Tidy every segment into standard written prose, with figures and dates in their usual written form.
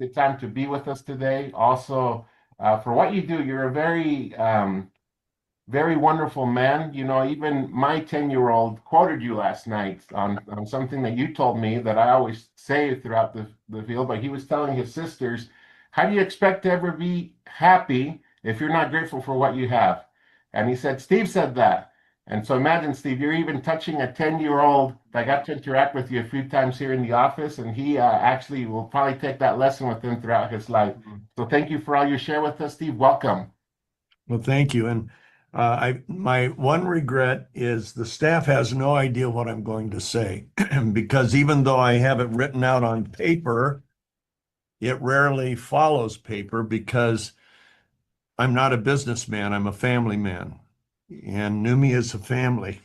the time to be with us today. Also, for what you do, you're a very wonderful man. You know, even my 10-year-old quoted you last night on something that you told me that I always say throughout the field, but he was telling his sisters, how do you expect to ever be happy if you're not grateful for what you have? And he said, Steve said that. And so imagine, Steve, you're even touching a 10-year-old. I got to interact with you a few times here in the office, and he actually will probably take that lesson with him throughout his life. So thank you for all you share with us, Steve. Welcome. Well, thank you. And my one regret is the staff has no idea what I'm going to say because even though I have it written out on paper, it rarely follows paper because I'm not a businessman. I'm a family man. And Numi is a family.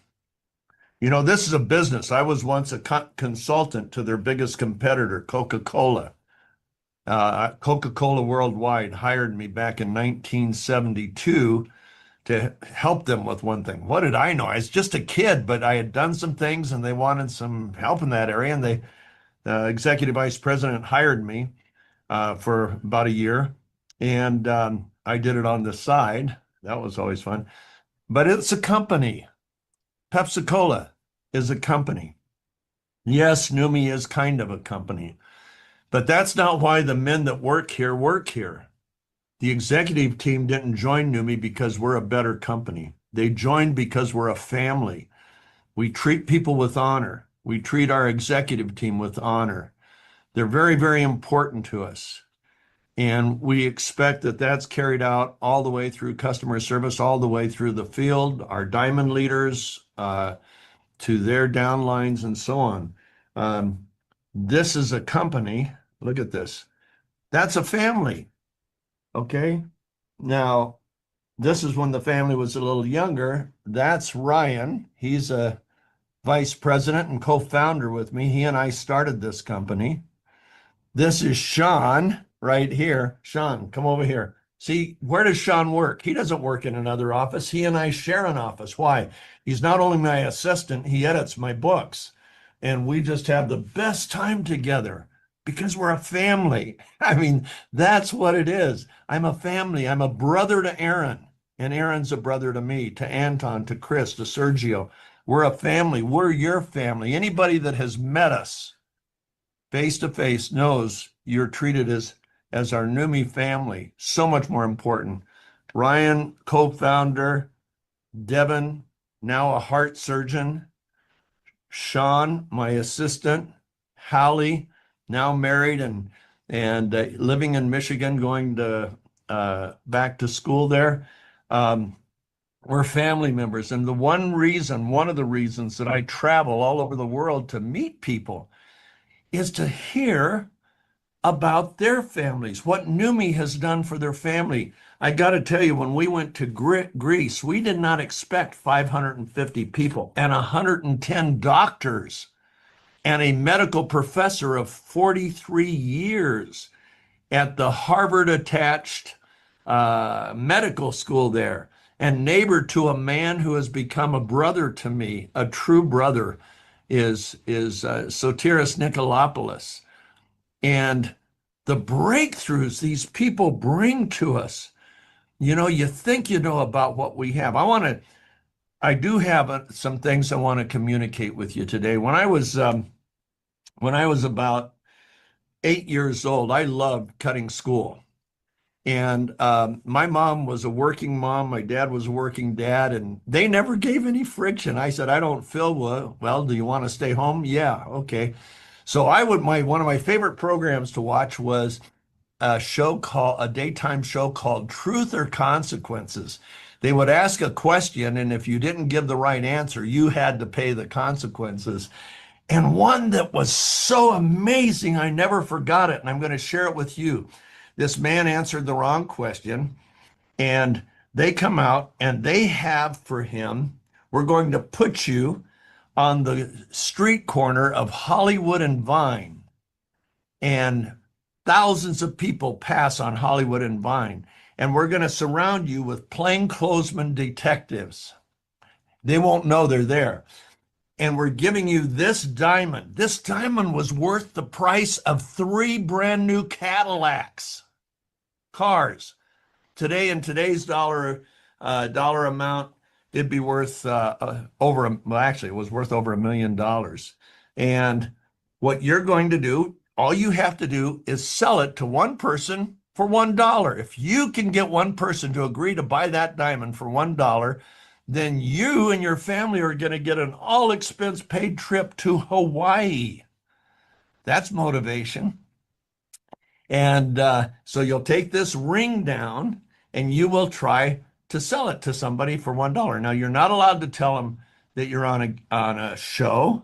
You know, this is a business. I was once a consultant to their biggest competitor, Coca-Cola. Coca-Cola Worldwide hired me back in 1972 to help them with one thing. What did I know? I was just a kid, but I had done some things and they wanted some help in that area. And the executive vice president hired me for about a year. And I did it on the side. That was always fun. But it's a company. Pepsi-Cola is a company. Yes, Numi is kind of a company. But that's not why the men that work here work here. The executive team didn't join Numi because we're a better company. They joined because we're a family. We treat people with honor. We treat our executive team with honor. They're very, very important to us. And we expect that that's carried out all the way through customer service, all the way through the field, our diamond leaders, to their downlines and so on. This is a company. Look at this. That's a family. Okay. Now, this is when the family was a little younger. That's Ryan. He's a vice president and co-founder with me. He and I started this company. This is Sean right here. Sean, come over here. See, where does Sean work? He doesn't work in another office. He and I share an office. Why? He's not only my assistant, he edits my books. And we just have the best time together because we're a family. I mean, that's what it is. I'm a family. I'm a brother to Aaron, and Aaron's a brother to me, to Anton, to Chris, to Sergio. We're a family. We're your family. Anybody that has met us face to face knows you're treated as our Numi family. So much more important. Ryan, co-founder, Devin, now a heart surgeon, Sean, my assistant, Hallie, now married and living in Michigan, going to back to school there. We're family members, and one of the reasons that I travel all over the world to meet people is to hear about their families, what Numi has done for their family. I got to tell you, when we went to Greece, we did not expect 550 people and 110 doctors and a medical professor of 43 years at the Harvard attached medical school there, and neighbor to a man who has become a brother to me, a true brother, is Sotiris Nikolopoulos. And the breakthroughs these people bring to us, you know, you think you know about what we have. I do have some things I want to communicate with you today. When I was about 8 years old, I loved cutting school. And my mom was a working mom. My dad was a working dad, and they never gave any friction. I said, I don't feel well. Do you want to stay home? Yeah, okay. So one of my favorite programs to watch was a daytime show called Truth or Consequences. They would ask a question, and if you didn't give the right answer, you had to pay the consequences. And one that was so amazing, I never forgot it, and I'm going to share it with you. This man answered the wrong question, and they come out and they have for him, we're going to put you on the street corner of Hollywood and Vine. And thousands of people pass on Hollywood and Vine. And we're going to surround you with plainclothesman detectives. They won't know they're there. and we're giving you this diamond. This diamond was worth the price of 3 brand new Cadillacs cars. Today, in today's dollar amount, it'd be worth well, actually, it was worth over $1 million. And what you're going to do, all you have to do is sell it to one person for $1. If you can get one person to agree to buy that diamond for $1, then you and your family are going to get an all expense paid trip to Hawaii. That's motivation. And so you'll take this ring down and you will try to sell it to somebody for $1. Now, you're not allowed to tell them that you're on a show.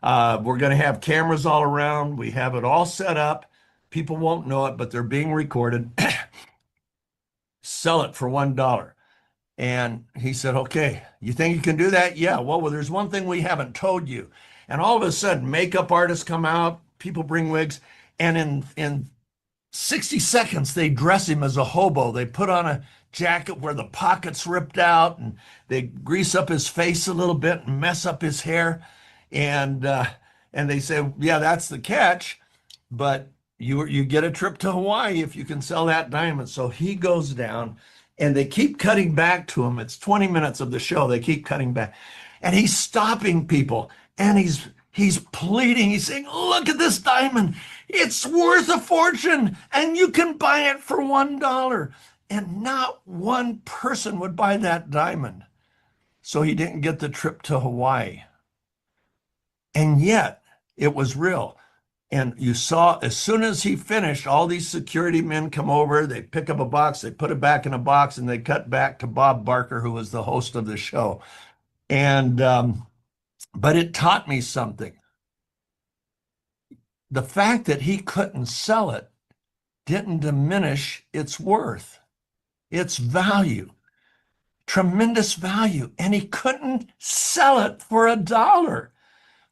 We're going to have cameras all around. We have it all set up. People won't know it, but they're being recorded. Sell it for $1. And he said, okay, you think you can do that? Yeah. Well, there's one thing we haven't told you. And all of a sudden, makeup artists come out, people bring wigs, and in 60 seconds, they dress him as a hobo. They put on a jacket where the pockets ripped out, and they grease up his face a little bit and mess up his hair. And they say, yeah, that's the catch, but you get a trip to Hawaii if you can sell that diamond. So he goes down, and they keep cutting back to him. It's 20 minutes of the show. They keep cutting back, and he's stopping people, and he's pleading. He's saying, look at this diamond. It's worth a fortune, and you can buy it for $1. And not one person would buy that diamond. So he didn't get the trip to Hawaii. And yet it was real. And you saw as soon as he finished, all these security men come over, they pick up a box, they put it back in a box, and they cut back to Bob Barker, who was the host of the show. And but it taught me something. The fact that he couldn't sell it didn't diminish its worth, its value, tremendous value. And he couldn't sell it for $1.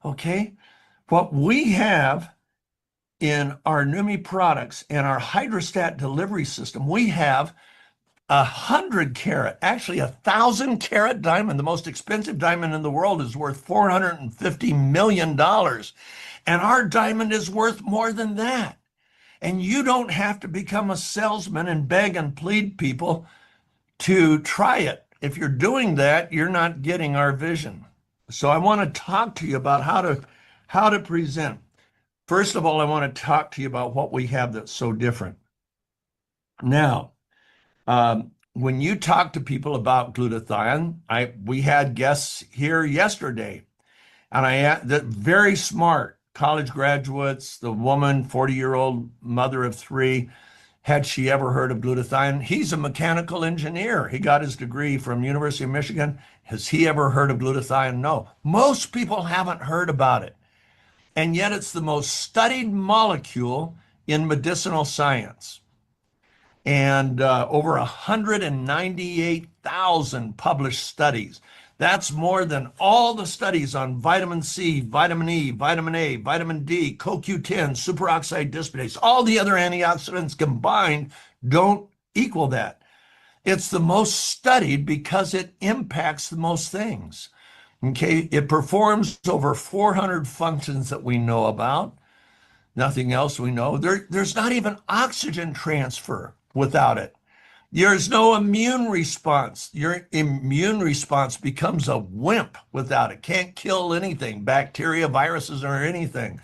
Okay. What we have in our NUMMI products and our hydrostat delivery system, we have 100 carat, actually 1,000 carat diamond. The most expensive diamond in the world is worth $450 million. And our diamond is worth more than that. And you don't have to become a salesman and beg and plead people to try it. If you're doing that, you're not getting our vision. So I want to talk to you about how to present. First of all, I want to talk to you about what we have that's so different. Now, when you talk to people about glutathione, we had guests here yesterday, and they're very smart college graduates. The woman, 40-year-old mother of 3, had she ever heard of glutathione? He's a mechanical engineer. He got his degree from University of Michigan. Has he ever heard of glutathione? No. Most people haven't heard about it. And yet it's the most studied molecule in medicinal science. And over 198,000 published studies. That's more than all the studies on vitamin C, vitamin E, vitamin A, vitamin D, CoQ10, superoxide dismutase. All the other antioxidants combined don't equal that. It's the most studied because it impacts the most things. Okay, it performs over 400 functions that we know about. Nothing else we know. There's not even oxygen transfer without it. There's no immune response. Your immune response becomes a wimp without it. Can't kill anything, bacteria, viruses, or anything.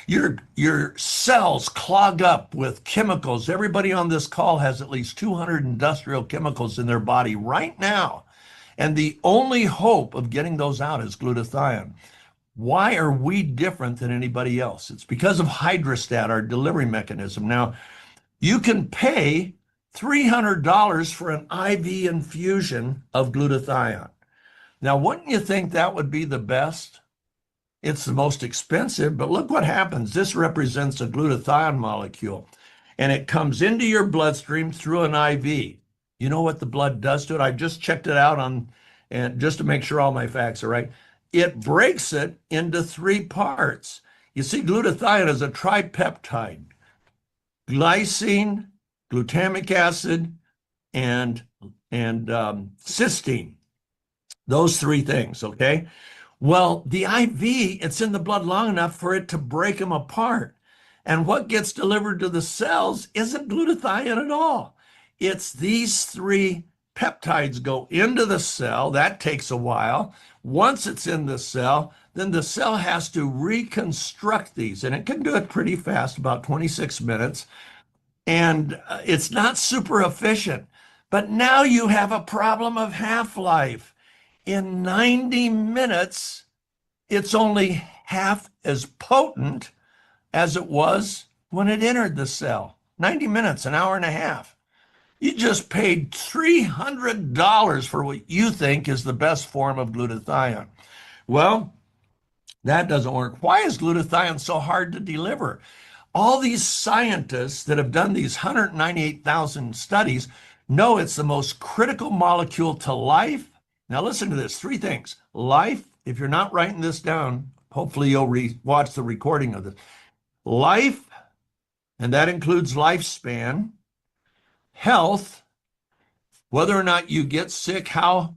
Your cells clog up with chemicals. Everybody on this call has at least 200 industrial chemicals in their body right now. And the only hope of getting those out is glutathione. Why are we different than anybody else? It's because of hydrostat, our delivery mechanism. Now, you can pay $300 for an IV infusion of glutathione. Now, wouldn't you think that would be the best? It's the most expensive, but look what happens. This represents a glutathione molecule, and it comes into your bloodstream through an IV. You know what the blood does to it? I just checked it out and just to make sure all my facts are right. It breaks it into 3 parts. You see, glutathione is a tripeptide: glycine, glutamic acid, and cysteine. Those 3 things, okay? Well, the IV, it's in the blood long enough for it to break them apart. And what gets delivered to the cells isn't glutathione at all. It's these three peptides go into the cell. That takes a while. Once it's in the cell, then the cell has to reconstruct these, and it can do it pretty fast, about 26 minutes. And it's not super efficient. But now you have a problem of half-life. In 90 minutes, it's only half as potent as it was when it entered the cell. 90 minutes, an hour and a half. You just paid $300 for what you think is the best form of glutathione. Well, that doesn't work. Why is glutathione so hard to deliver? All these scientists that have done these 198,000 studies know it's the most critical molecule to life. Now, listen to this, three things. Life, if you're not writing this down, hopefully you'll watch the recording of this. Life, and that includes lifespan, health, whether or not you get sick, how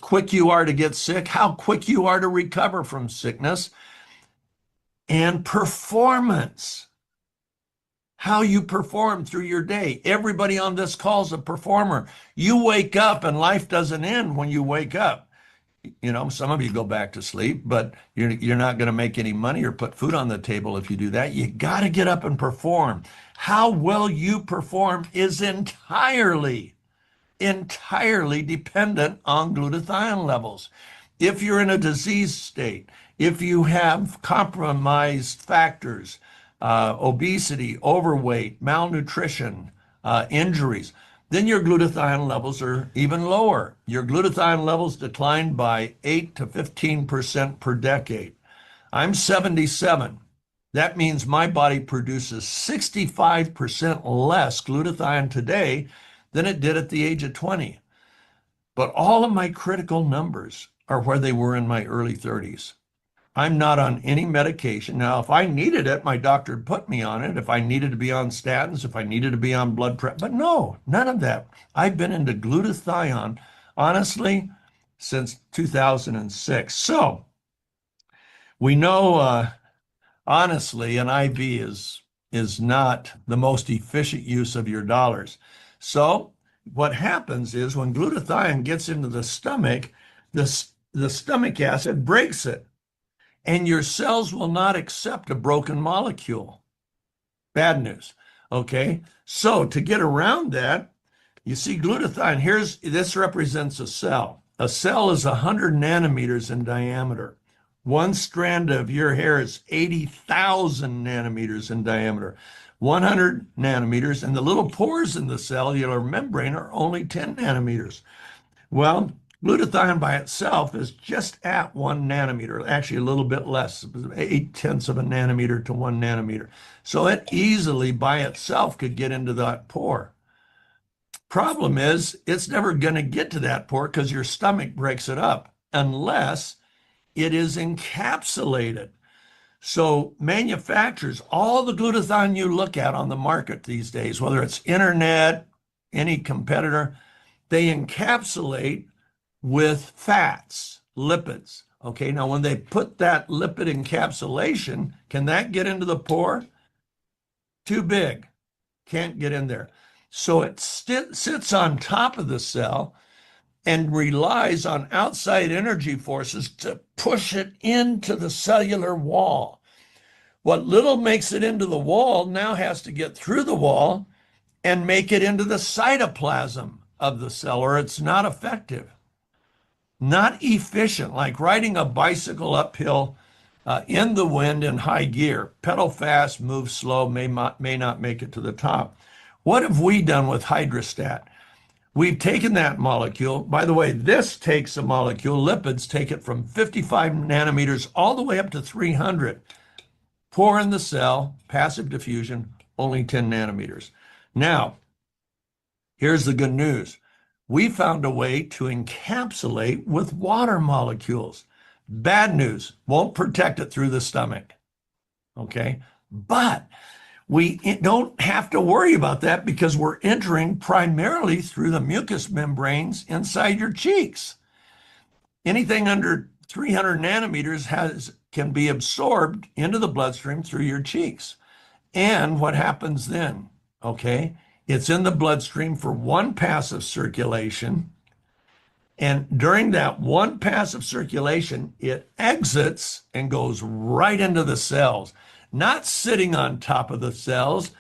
quick you are to get sick, how quick you are to recover from sickness, and performance, how you perform through your day. Everybody on this call is a performer. You wake up and life doesn't end when you wake up. You know, some of you go back to sleep, but you're not going to make any money or put food on the table if you do that. You got to get up and perform. How well you perform is entirely dependent on glutathione levels. If you're in a disease state, if you have compromised factors, obesity, overweight, malnutrition, injuries, then your glutathione levels are even lower. Your glutathione levels decline by 8 to 15% per decade. I'm 77. That means my body produces 65% less glutathione today than it did at the age of 20. But all of my critical numbers are where they were in my early 30s. I'm not on any medication. Now, if I needed it, my doctor would put me on it. If I needed to be on statins, if I needed to be on blood pressure, but no, none of that. I've been into glutathione, honestly, since 2006. So we know, honestly, an IV is not the most efficient use of your dollars. So what happens is when glutathione gets into the stomach, the stomach acid breaks it, and your cells will not accept a broken molecule. Bad news. Okay. So to get around that, you see glutathione, this represents a cell. A cell is 100 nanometers in diameter. One strand of your hair is 80,000 nanometers in diameter. 100 nanometers, and the little pores in the cellular membrane are only 10 nanometers. Well, glutathione by itself is just at 1 nanometer, actually a little bit less, 0.8 of a nanometer to 1 nanometer. So it easily by itself could get into that pore. Problem is, it's never going to get to that pore because your stomach breaks it up unless it is encapsulated. So manufacturers, all the glutathione you look at on the market these days, whether it's internet, any competitor, they encapsulate with fats, lipids. Okay, now when they put that lipid encapsulation, can that get into the pore? Too big, can't get in there. So it sits on top of the cell and relies on outside energy forces to push it into the cellular wall. What little makes it into the wall now has to get through the wall and make it into the cytoplasm of the cell, or it's not effective. Not efficient, like riding a bicycle uphill in the wind in high gear. Pedal fast, move slow, may not make it to the top. What have we done with hydrostat? We've taken that molecule. By the way, this takes a molecule, lipids take it from 55 nanometers all the way up to 300. Pour in the cell, passive diffusion, only 10 nanometers. Now, here's the good news. We found a way to encapsulate with water molecules. Bad news, won't protect it through the stomach. Okay, but we don't have to worry about that because we're entering primarily through the mucous membranes inside your cheeks. Anything under 300 nanometers can be absorbed into the bloodstream through your cheeks. And what happens then? Okay, it's in the bloodstream for one pass of circulation. And during that one pass of circulation, it exits and goes right into the cells, not sitting on top of the cells,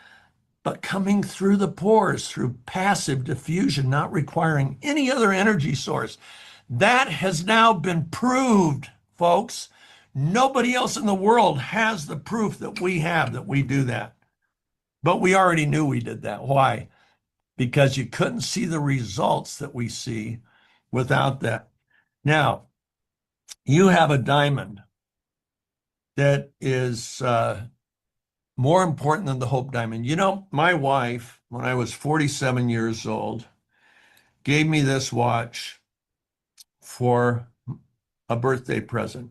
but coming through the pores through passive diffusion, not requiring any other energy source. That has now been proved, folks. Nobody else in the world has the proof that we have that we do that. But we already knew we did that. Why? Because you couldn't see the results that we see without that. Now, you have a diamond that is more important than the Hope Diamond. You know, my wife, when I was 47 years old, gave me this watch for a birthday present.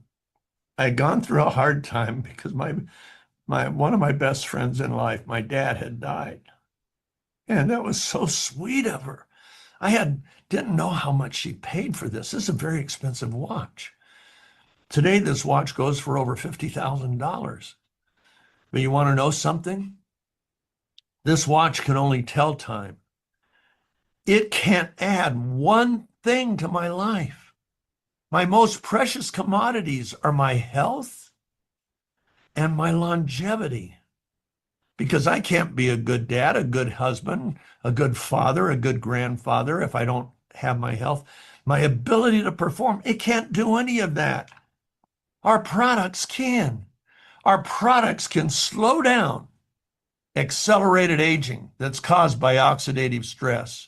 I had gone through a hard time because my one of my best friends in life, my dad, had died. And that was so sweet of her. Didn't know how much she paid for this. This is a very expensive watch. Today, this watch goes for over $50,000. But you want to know something? This watch can only tell time. It can't add one thing to my life. My most precious commodities are my health and my longevity. Because I can't be a good dad, a good husband, a good father, a good grandfather if I don't have my health. My ability to perform, it can't do any of that. Our products can. Our products can slow down accelerated aging that's caused by oxidative stress.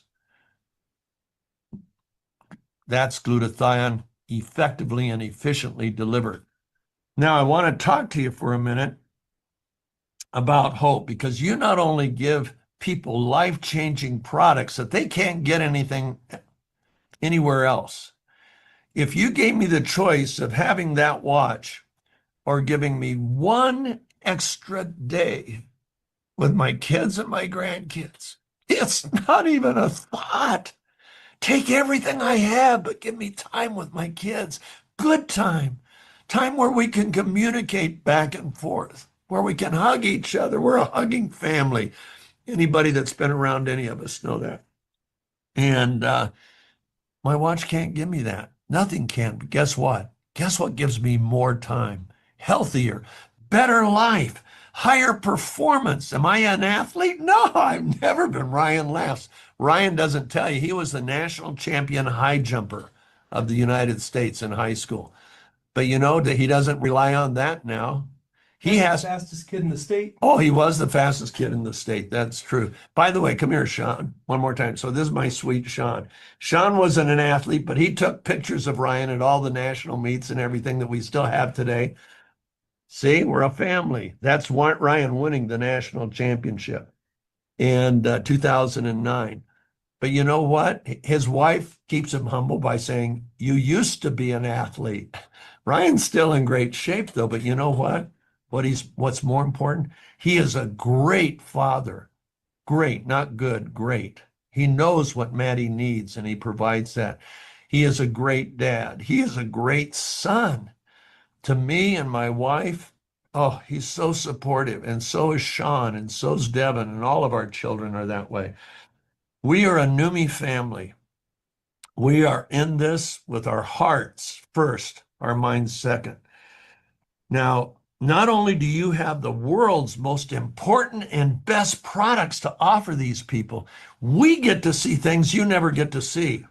That's glutathione effectively and efficiently delivered. Now, I want to talk to you for a minute about hope, because you not only give people life-changing products that they can't get anything anywhere else. If you gave me the choice of having that watch or giving me one extra day with my kids and my grandkids, it's not even a thought. Take everything I have, but give me time with my kids. Good time. Time where we can communicate back and forth, where we can hug each other. We're a hugging family. Anybody that's been around any of us know that. And my watch can't give me that. Nothing can. But guess what? Guess what gives me more time? Healthier, better life, higher performance. Am I an athlete? No, I've never been. Ryan laughs. Ryan doesn't tell you. He was the national champion high jumper of the United States in high school. But you know that he doesn't rely on that now. He has the fastest kid in the state. Oh, he was the fastest kid in the state. That's true. By the way, come here, Sean, one more time. So this is my sweet Sean. Sean wasn't an athlete, but he took pictures of Ryan at all the national meets and everything that we still have today. See, we're a family. That's Ryan winning the national championship in 2009. But you know what? His wife keeps him humble by saying, "You used to be an athlete." Ryan's still in great shape, though. But you know what? What's more important? He is a great father. Great, not good, great. He knows what Maddie needs and he provides that. He is a great dad. He is a great son to me and my wife. Oh, he's so supportive. And so is Sean, and so is Devin, and all of our children are that way. We are a Numi family. We are in this with our hearts first, our minds second. Now, not only do you have the world's most important and best products to offer these people, we get to see things you never get to see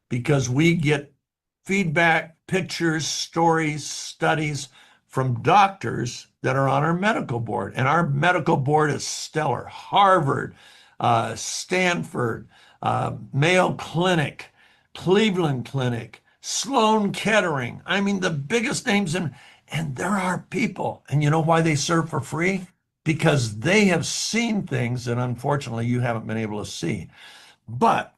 because we get feedback, pictures, stories, studies from doctors that are on our medical board. And our medical board is stellar. Harvard, Stanford, Mayo Clinic, Cleveland Clinic, Sloan Kettering. I mean, the biggest names and there are people. And you know why they serve for free? Because they have seen things that unfortunately you haven't been able to see. But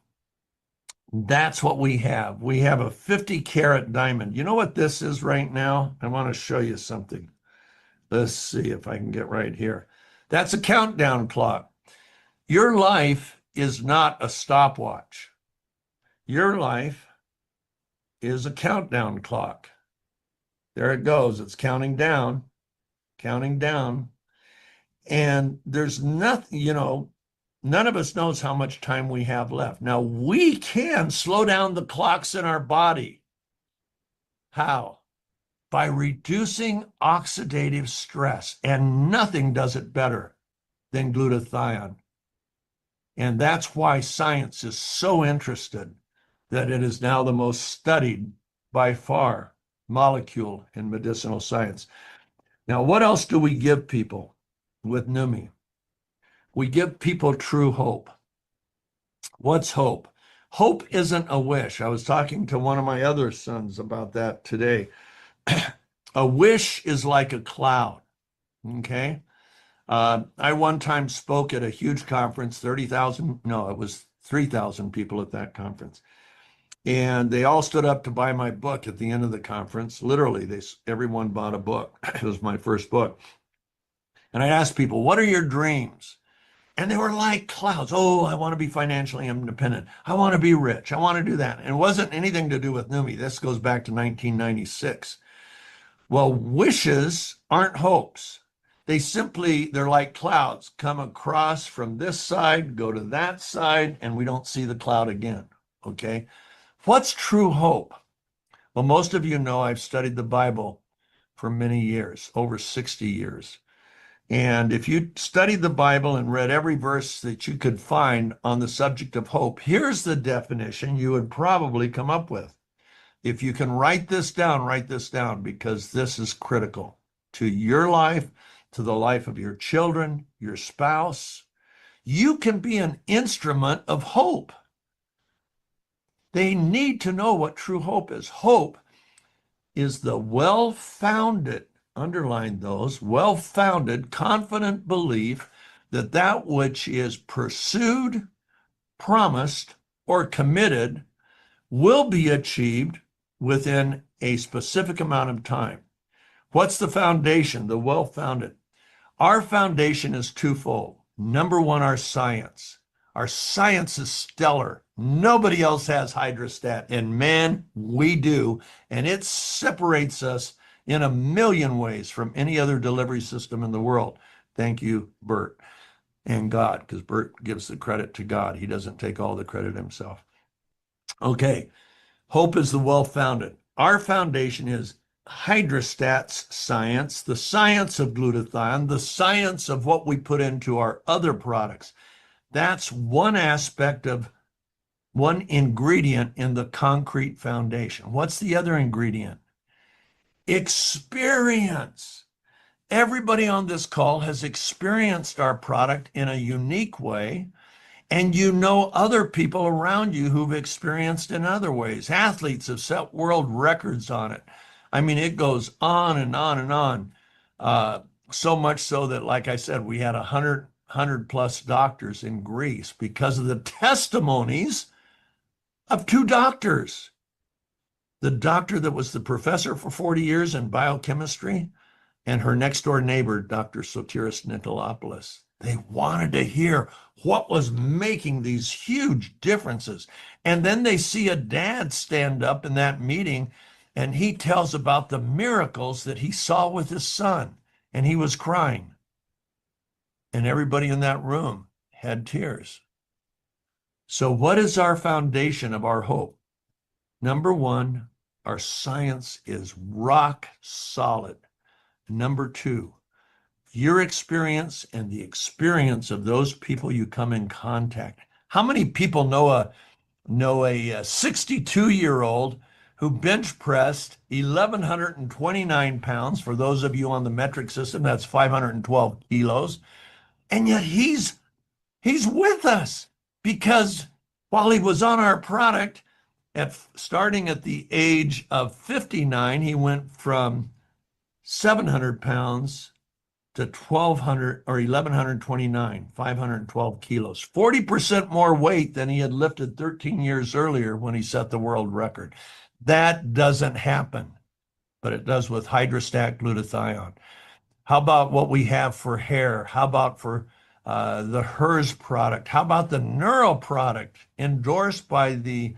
that's what we have. We have a 50-carat diamond. You know what this is right now? I want to show you something. Let's see if I can get right here. That's a countdown clock. Your life is not a stopwatch. Your life is a countdown clock. There it goes. It's counting down, counting down. And there's nothing, none of us knows how much time we have left. Now, we can slow down the clocks in our body. How? By reducing oxidative stress. And nothing does it better than glutathione. And that's why science is so interested that it is now the most studied by far molecule in medicinal science. Now, what else do we give people with NUMI? We give people true hope. What's hope? Hope isn't a wish. I was talking to one of my other sons about that today. A wish is like a cloud, okay? I one time spoke at a huge conference, 30,000, no, it was 3,000 people at that conference. And they all stood up to buy my book at the end of the conference. Literally, everyone bought a book. It was my first book. And I asked people, what are your dreams? And they were like clouds. Oh, I want to be financially independent. I want to be rich. I want to do that. And it wasn't anything to do with NUMI. This goes back to 1996. Well, wishes aren't hopes. They're like clouds, come across from this side, go to that side, and we don't see the cloud again. Okay? What's true hope? Well, most of you know I've studied the Bible for many years, over 60 years. And if you studied the Bible and read every verse that you could find on the subject of hope, here's the definition you would probably come up with. If you can write this down because this is critical to your life, to the life of your children, your spouse. You can be an instrument of hope. They need to know what true hope is. Hope is the well-founded, underline those, well-founded, confident belief that that which is pursued, promised, or committed will be achieved within a specific amount of time. What's the foundation, the well-founded? Our foundation is twofold. Number one, our science. Our science is stellar. Nobody else has hydrostat, and man, we do. And it separates us in a million ways from any other delivery system in the world. Thank you, Bert, and God, because Bert gives the credit to God. He doesn't take all the credit himself. Okay, hope is the well-founded. Our foundation is hydrostats science, the science of glutathione, the science of what we put into our other products. That's one aspect of one ingredient in the concrete foundation. What's the other ingredient? Experience. Everybody on this call has experienced our product in a unique way, and you know other people around you who've experienced in other ways. Athletes have set world records on it. I mean, it goes on and on and on. So much so that, like I said, we had 100 plus doctors in Greece because of the testimonies of two doctors. The doctor that was the professor for 40 years in biochemistry and her next door neighbor, Dr. Sotiris Nikolopoulos. They wanted to hear what was making these huge differences. And then they see a dad stand up in that meeting and he tells about the miracles that he saw with his son, and he was crying. And everybody in that room had tears. So what is our foundation of our hope? Number one, our science is rock solid. Number two, your experience and the experience of those people you come in contact. How many people know a 62-year-old who bench pressed 1,129 pounds? For those of you on the metric system, that's 512 kilos. And yet he's with us because while he was on our product, starting at the age of 59, he went from 700 pounds to 1,200 or 1,129, 512 kilos, 40% more weight than he had lifted 13 years earlier when he set the world record. That doesn't happen, but it does with hydrostat glutathione. How about what we have for hair? How about for the HERS product? How about the neural product endorsed by the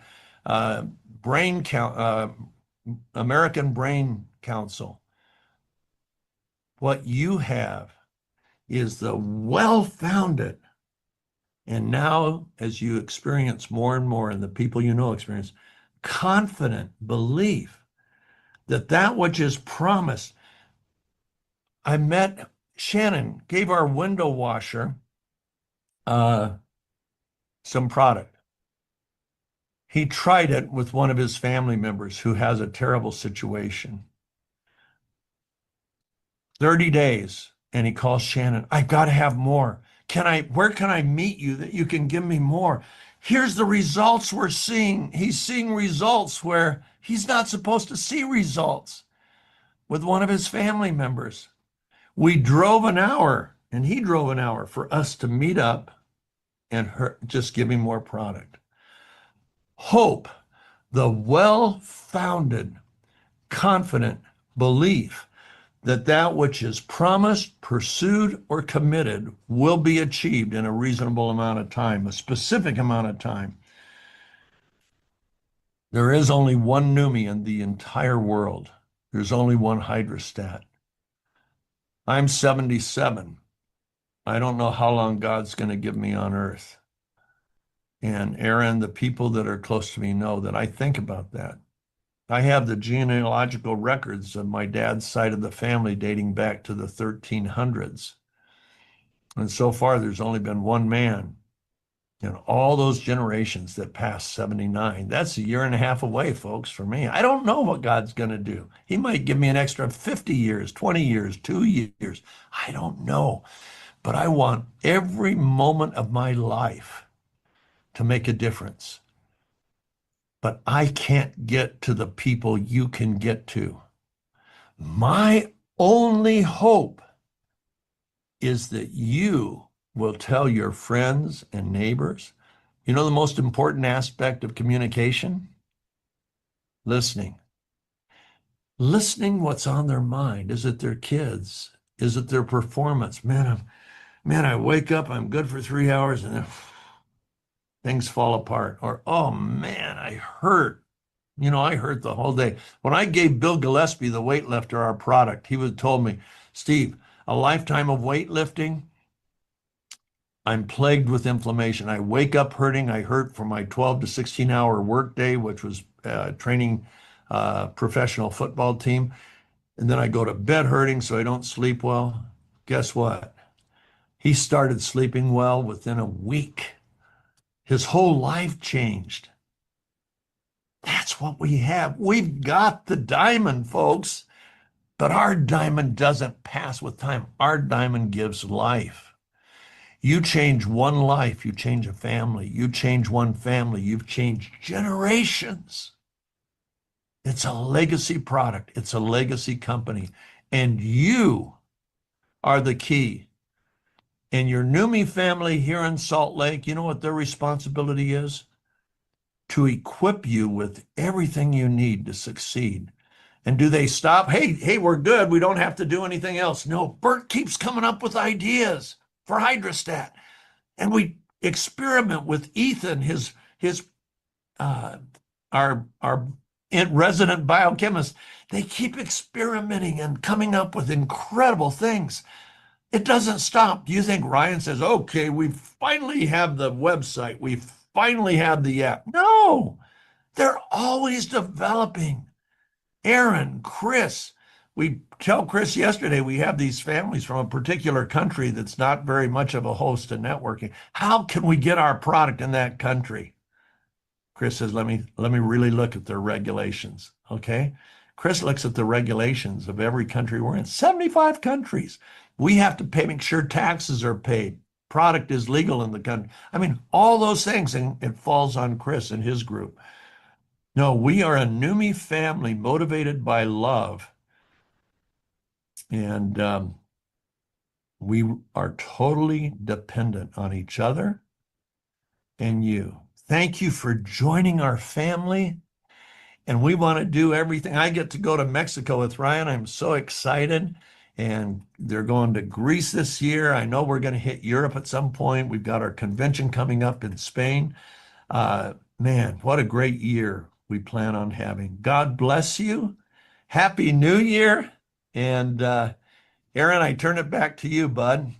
American Brain counsel. What you have is the well-founded, and now as you experience more and more, and the people you know experience, confident belief that that which is promised. I met Shannon, gave our window washer uh, some product. He tried it with one of his family members who has a terrible situation. 30 days, and he calls Shannon, I've got to have more. Where can I meet you that you can give me more? Here's the results we're seeing. He's seeing results where he's not supposed to see results with one of his family members. We drove an hour, and he drove an hour for us to meet up and just give him more product. Hope, the well-founded, confident belief that that which is promised, pursued, or committed will be achieved in a reasonable amount of time, a specific amount of time. There is only one NUMMI in the entire world. There's only one hydrostat. I'm 77. I don't know how long God's going to give me on earth. And Aaron, the people that are close to me know that I think about that. I have the genealogical records of my dad's side of the family dating back to the 1300s. And so far, there's only been one man in all those generations that passed 79. That's a year and a half away, folks, for me. I don't know what God's going to do. He might give me an extra 50 years, 20 years, 2 years. I don't know. But I want every moment of my life to make a difference. But I can't get to the people you can get to. My only hope is that you will tell your friends and neighbors. You know the most important aspect of communication? Listening. Listening what's on their mind. Is it their kids? Is it their performance? Man, I wake up, I'm good for 3 hours, and then things fall apart. Or, oh man, I hurt. I hurt the whole day. When I gave Bill Gillespie, the weightlifter, our product, he would told me, Steve, a lifetime of weightlifting, I'm plagued with inflammation. I wake up hurting. I hurt from my 12 to 16-hour workday, which was training professional football team. And then I go to bed hurting, so I don't sleep well. Guess what? He started sleeping well within a week. His whole life changed. That's what we have. We've got the diamond, folks, but our diamond doesn't pass with time. Our diamond gives life. You change one life, you change a family. You change one family, you've changed generations. It's a legacy product. It's a legacy company. And you are the key. And your NUMMI family here in Salt Lake, you know what their responsibility is? To equip you with everything you need to succeed. And do they stop? Hey, we're good. We don't have to do anything else. No, Bert keeps coming up with ideas for hydrostat. And we experiment with Ethan, our resident biochemist. They keep experimenting and coming up with incredible things. It doesn't stop. Do you think Ryan says, okay, we finally have the website. We finally have the app? No, they're always developing. Aaron, Chris, we tell Chris yesterday we have these families from a particular country that's not very much of a host to networking. How can we get our product in that country? Chris says, let me really look at their regulations. Okay. Chris looks at the regulations of every country we're in, 75 countries. We have to make sure taxes are paid. Product is legal in the country. I mean, all those things, and it falls on Chris and his group. No, we are a NUMMI family motivated by love. And we are totally dependent on each other and you. Thank you for joining our family. And we want to do everything. I get to go to Mexico with Ryan. I'm so excited. And they're going to Greece this year. I know we're going to hit Europe at some point. We've got our convention coming up in Spain. Man, what a great year we plan on having. God bless you. Happy New Year. And Aaron, I turn it back to you, bud.